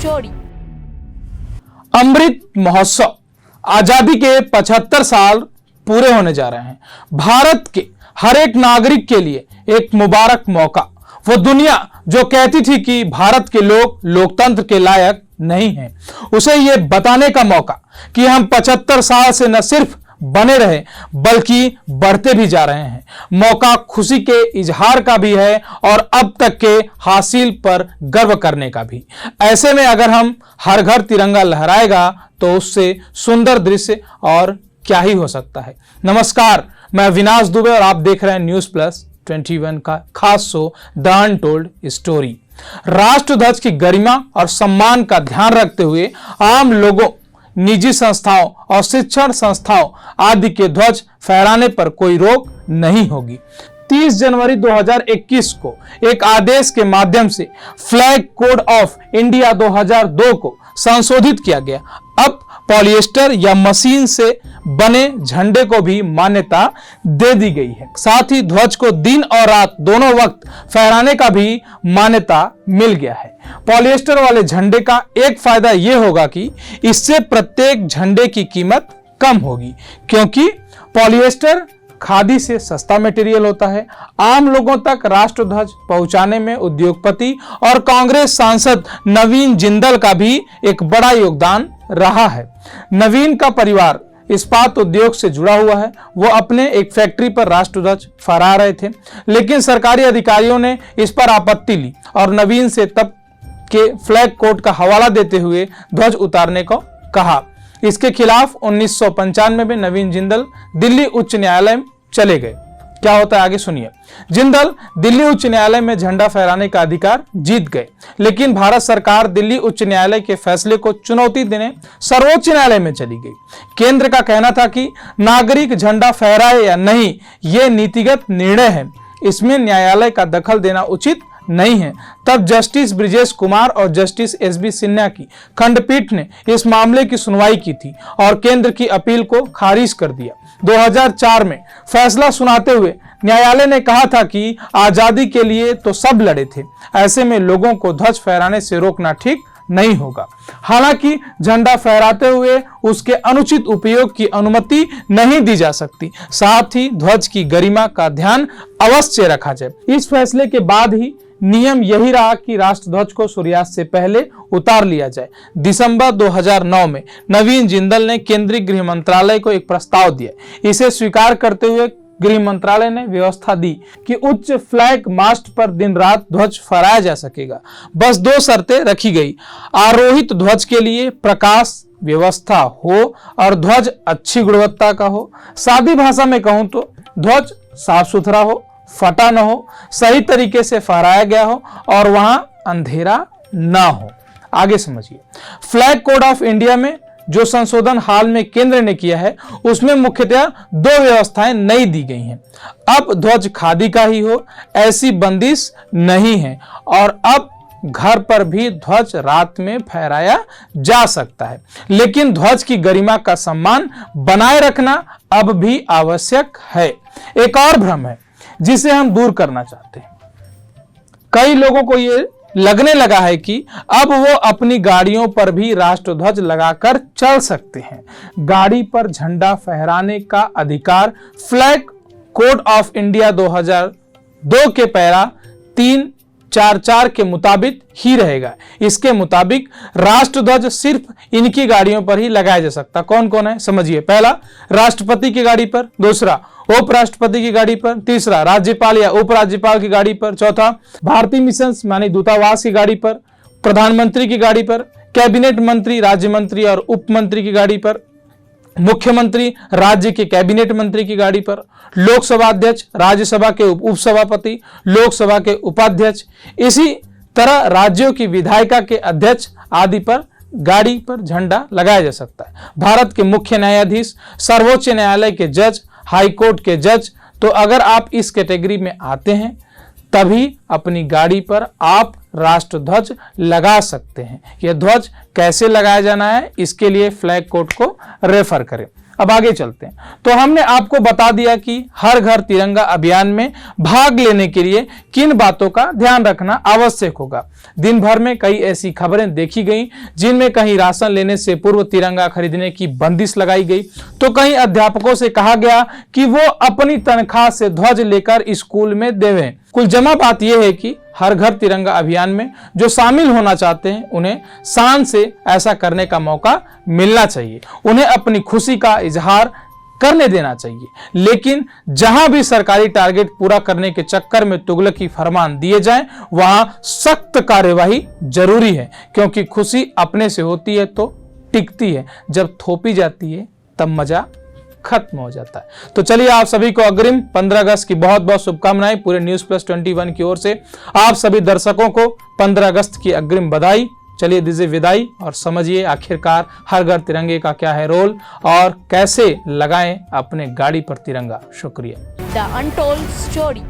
Story. Amrit Mahotsav, आजादी के 75 साल पूरे होने जा रहे हैं। भारत के हर एक नागरिक के लिए एक मुबारक मौका। वो दुनिया जो कहती थी कि भारत के लोग लोकतंत्र के लायक नहीं हैं, उसे ये बताने का मौका कि हम 75 साल से न सिर्फ बने रहे बल्कि बढ़ते भी जा रहे हैं। मौका खुशी के इजहार का भी है और अब तक के हासिल पर गर्व करने का भी। ऐसे में अगर हम हर घर तिरंगा लहराएगा तो उससे सुंदर दृश्य और क्या ही हो सकता है। नमस्कार, मैं अविनाश दुबे और आप देख रहे हैं न्यूज प्लस 21 का खास शो द अनटोल्ड स्टोरी। राष्ट्र ध्वज की गरिमा और सम्मान का ध्यान रखते हुए आम लोगों, निजी संस्थाओं और शिक्षण संस्थाओं आदि के ध्वज फहराने पर कोई रोक नहीं होगी। 30 जनवरी 2021 को एक आदेश के माध्यम से फ्लैग कोड ऑफ इंडिया 2002 को संशोधित किया गया। अब पॉलिएस्टर या मशीन से बने झंडे को भी मान्यता दे दी गई है। साथ ही ध्वज को दिन और रात दोनों वक्त फहराने का भी मान्यता मिल गया है। पॉलिएस्टर वाले झंडे का एक फायदा यह होगा कि इससे प्रत्येक झंडे की कीमत कम होगी, क्योंकि पॉलिएस्टर खादी से सस्ता मटेरियल होता है। आम लोगों तक राष्ट्रध्वज पहुंचाने में उद्योगपति और कांग्रेस सांसद नवीन जिंदल का भी एक बड़ा योगदान रहा है। नवीन का परिवार इस्पात उद्योग से जुड़ा हुआ है। वो अपने एक फैक्ट्री पर राष्ट्रध्वज फहरा रहे थे, लेकिन सरकारी अधिकारियों ने इस पर आपत्ति ली और नवीन से तब के फ्लैग कोड का हवाला देते हुए ध्वज उतारने को कहा। इसके खिलाफ 1995 में नवीन जिंदल दिल्ली उच्च न्यायालय चले गए। क्या होता है आगे सुनिए। जिंदल दिल्ली उच्च न्यायालय में झंडा फहराने का अधिकार जीत गए, लेकिन भारत सरकार दिल्ली उच्च न्यायालय के फैसले को चुनौती देने सर्वोच्च न्यायालय में चली गई। केंद्र का कहना था कि नागरिक झंडा फहराए या नहीं, यह नीतिगत निर्णय है, इसमें न्यायालय का दखल देना उचित नहीं है। तब जस्टिस ब्रिजेश कुमार और जस्टिस एसबी सिन्हा की खंडपीठ ने इस मामले की सुनवाई की थी और केंद्र की अपील को खारिज कर दिया। 2004 में फैसला सुनाते हुए न्यायालय ने कहा था कि आजादी के लिए तो सब लड़े थे, ऐसे में लोगों को ध्वज फहराने से रोकना ठीक नहीं होगा। हालांकि झंडा फहराते हुए उसके अनुचित उपयोग की अनुमति नहीं दी जा सकती। साथ ही ध्वज की गरिमा का ध्यान अवश्य रखा जाए। इस फैसले के बाद ही नियम यही रहा कि राष्ट्रध्वज को सूर्यास्त से पहले उतार लिया जाए। दिसंबर 2009 में नवीन जिंदल ने केंद्रीय गृह मंत्रालय को एक प्रस्ताव दिया। इसे स्वीकार करते हुए गृह मंत्रालय ने व्यवस्था दी कि उच्च फ्लैग मास्ट पर दिन रात ध्वज फहराया जा सकेगा। बस 2 शर्तें रखी गई। आरोहित ध्वज के लिए प्रकाश व्यवस्था हो और ध्वज अच्छी गुणवत्ता का हो। सादी भाषा में कहूं तो ध्वज साफ सुथरा हो, फटा न हो, सही तरीके से फहराया गया हो और वहां अंधेरा ना हो। आगे समझिए। फ्लैग कोड ऑफ इंडिया में जो संशोधन हाल में केंद्र ने किया है, उसमें मुख्यतः 2 व्यवस्थाएं नई दी गई हैं। अब ध्वज खादी का ही हो, ऐसी बंदिश नहीं है और अब घर पर भी ध्वज रात में फहराया जा सकता है। लेकिन ध्वज की गरिमा का सम्मान बनाए रखना अब भी आवश्यक है। एक और भ्रम है जिसे हम दूर करना चाहते हैं। कई लोगों को यह लगने लगा है कि अब वो अपनी गाड़ियों पर भी राष्ट्रध्वज लगाकर चल सकते हैं। गाड़ी पर झंडा फहराने का अधिकार फ्लैग कोड ऑफ इंडिया 2002 के पैरा 344 के मुताबिक ही रहेगा। इसके मुताबिक राष्ट्रध्वज सिर्फ इनकी गाड़ियों पर ही लगाया जा सकता। कौन कौन है समझिए। पहला, राष्ट्रपति की गाड़ी पर। दूसरा, उपराष्ट्रपति की गाड़ी पर। तीसरा, राज्यपाल या उपराज्यपाल की गाड़ी पर। चौथा, भारतीय मिशन मानी दूतावास की गाड़ी पर। प्रधानमंत्री की गाड़ी पर। कैबिनेट मंत्री, राज्य मंत्री और उप मंत्री की गाड़ी पर। मुख्यमंत्री, राज्य के कैबिनेट मंत्री की गाड़ी पर। लोकसभा अध्यक्ष, राज्यसभा के उपसभापति, लोकसभा के उपाध्यक्ष, इसी तरह राज्यों की विधायिका के अध्यक्ष आदि पर गाड़ी पर झंडा लगाया जा सकता है। भारत के मुख्य न्यायाधीश, सर्वोच्च न्यायालय के जज, हाई कोर्ट के जज। तो अगर आप इस कैटेगरी में आते हैं तभी अपनी गाड़ी पर आप राष्ट्रध्वज लगा सकते हैं। यह ध्वज कैसे लगाया जाना है, इसके लिए फ्लैग कोड को रेफर करें। अब आगे चलते हैं। तो हमने आपको बता दिया कि हर घर तिरंगा अभियान में भाग लेने के लिए किन बातों का ध्यान रखना आवश्यक होगा। दिन भर में कई ऐसी खबरें देखी गई जिनमें कहीं राशन लेने से पूर्व तिरंगा खरीदने की बंदिश लगाई गई, तो कहीं अध्यापकों से कहा गया कि वो अपनी तनख्वाह से ध्वज लेकर स्कूल में देवें। कुल जमा बात यह है कि हर घर तिरंगा अभियान में जो शामिल होना चाहते हैं उन्हें शान से ऐसा करने का मौका मिलना चाहिए, उन्हें अपनी खुशी का इजहार करने देना चाहिए। लेकिन जहां भी सरकारी टारगेट पूरा करने के चक्कर में तुगलकी फरमान दिए जाएं, वहां सख्त कार्यवाही जरूरी है, क्योंकि खुशी अपने से होती है तो टिकती है, जब थोपी जाती है तब मजा खत्म हो जाता है। तो चलिए आप सभी को अग्रिम 15 अगस्त की बहुत बहुत शुभकामनाएं पूरे न्यूज प्लस 21 की ओर से। आप सभी दर्शकों को 15 अगस्त की अग्रिम बधाई। चलिए दीजिए विदाई और समझिए आखिरकार हर घर तिरंगे का क्या है रोल और कैसे लगाएं अपने गाड़ी पर तिरंगा। शुक्रिया। The untold story.